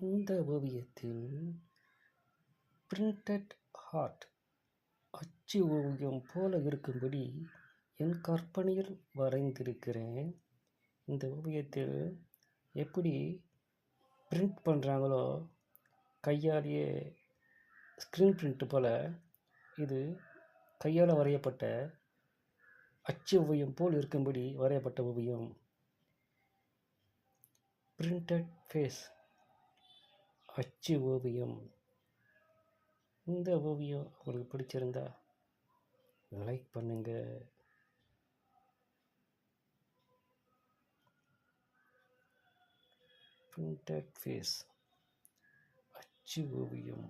இந்த ஓவியத்தில் printed heart அச்சு ஓவியம் போல இருக்கும்படி என் கற்பனையில் வரைந்திருக்கிறேன். இந்த ஓவியத்தில் எப்படி பிரிண்ட் பண்ணுறாங்களோ கையாலேயே ஸ்க்ரீன் பிரிண்ட் போல் இது கையால் வரையப்பட்ட அச்சு ஓவியம் போல் இருக்கும்படி வரையப்பட்ட ஓவியம். பிரிண்டட் ஃபேஸ் அச்சு ஓவியம். இந்த ஓவியம் உங்களுக்கு பிடிச்சிருந்தா லைக் பண்ணுங்கள். பிரிண்டட் ஃபேஸ் அச்சு ஓவியம்.